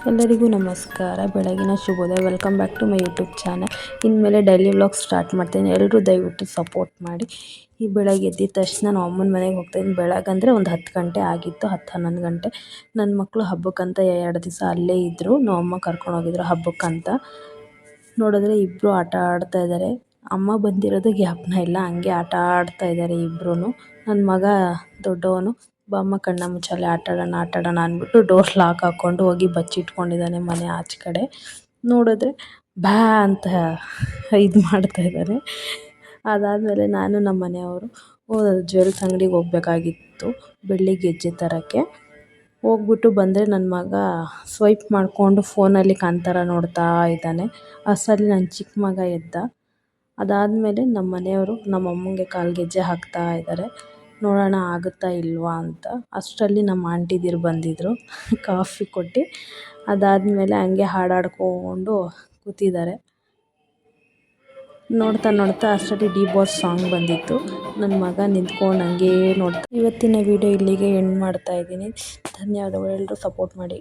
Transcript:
ಎಲ್ಲರಿಗೂ ನಮಸ್ಕಾರ, ಬೆಳಗಿನ ಶುಭೋದಯ. Welcome back to my YouTube channel. ಇನ್ಮೇಲೆ ಡೈಲಿ ವ್ಲಾಗ್ ಸ್ಟಾರ್ಟ್ ಮಾಡ್ತೀನಿ. ಎಲ್ಲರೂ ದಯವಿಟ್ಟು ಸಪೋರ್ಟ್ ಮಾಡಿ. ಈ ಬೆಳಗ್ಗೆ ಎದ್ದಿದ ತಕ್ಷಣ ನಮ್ಮ ಅಮ್ಮನ ಮನೆಗೆ ಹೋಗ್ತಾಯಿದ್ದೀನಿ. ಬೆಳಗಂದರೆ ಒಂದು 10 ಗಂಟೆ ಆಗಿತ್ತು, 10-11 ಗಂಟೆ. ನನ್ನ ಮಕ್ಕಳು ಹಬ್ಬಕ್ಕಂತ 2 ದಿವಸ ಅಲ್ಲೇ ಇದ್ದರು. ನಮ್ಮ ಅಮ್ಮ ಕರ್ಕೊಂಡು ಹೋಗಿದ್ರು ಹಬ್ಬಕ್ಕಂತ. ನೋಡಿದ್ರೆ ಇಬ್ಬರು ಆಟ ಆಡ್ತಾ ಇದ್ದಾರೆ. ಅಮ್ಮ ಬಂದಿರೋದು ಜ್ಞಾಪನ ಇಲ್ಲ, ಹಂಗೆ ಆಟ ಆಡ್ತಾ ಇದ್ದಾರೆ ಇಬ್ಬರೂ. ನನ್ನ ಮಗ ದೊಡ್ಡವನು ಬಾಮ್ಮ ಕಣ್ಣ ಮುಚ್ಚಾಲೆ ಆಟಾಡೋಣ ಅಂದ್ಬಿಟ್ಟು ಡೋರ್ ಲಾಕ್ ಹಾಕ್ಕೊಂಡು ಹೋಗಿ ಬಚ್ಚಿಟ್ಕೊಂಡಿದ್ದಾನೆ ಮನೆ ಆಚೆ ಕಡೆ. ನೋಡಿದ್ರೆ ಬ್ಯಾ ಅಂತ ಇದು ಮಾಡ್ತಾ ಇದ್ದಾನೆ. ಅದಾದಮೇಲೆ ನಾನು ನಮ್ಮ ಮನೆಯವರು ಜ್ಯುವೆಲ್ಸ್ ಅಂಗಡಿಗೆ ಹೋಗ್ಬೇಕಾಗಿತ್ತು, ಬೆಳ್ಳಿ ಗೆಜ್ಜೆ ತರೋಕ್ಕೆ. ಹೋಗ್ಬಿಟ್ಟು ಬಂದರೆ ನನ್ನ ಮಗ ಸ್ವೈಪ್ ಮಾಡಿಕೊಂಡು ಫೋನಲ್ಲಿ ಕಾಂತಾರ ನೋಡ್ತಾ ಇದ್ದಾನೆ. ಅಷ್ಟರಲ್ಲಿ ನನ್ನ ಚಿಕ್ಕ ಮಗ ಎದ್ದ. ಅದಾದಮೇಲೆ ನಮ್ಮ ಮನೆಯವರು ನಮ್ಮ ಅಮ್ಮಂಗೆ ಕಾಲು ಗೆಜ್ಜೆ ಹಾಕ್ತಾ ಇದ್ದಾರೆ, ನೋಡೋಣ ಆಗುತ್ತಾ ಇಲ್ವಾ ಅಂತ. ಅಷ್ಟರಲ್ಲಿ ನಮ್ಮ ಆಂಟಿದಿರು ಬಂದಿದ್ದರು, ಕಾಫಿ ಕೊಟ್ಟು. ಅದಾದಮೇಲೆ ಹಂಗೆ ಹಾಡಾಡ್ಕೊಂಡು ಕೂತಿದ್ದಾರೆ. ನೋಡ್ತಾ ಅಷ್ಟರಲ್ಲಿ ಡಿ ಬಾಸ್ ಸಾಂಗ್ ಬಂದಿತ್ತು. ನನ್ನ ಮಗ ನಿಂತ್ಕೊಂಡು ಹಂಗೇ ನೋಡ್ತಾ. ಇವತ್ತಿನ ವಿಡಿಯೋ ಇಲ್ಲಿಗೆ ಎಂಡ್ ಮಾಡ್ತಾ ಇದ್ದೀನಿ. ಧನ್ಯವಾದಗಳು, ಎಲ್ಲರೂ ಸಪೋರ್ಟ್ ಮಾಡಿ.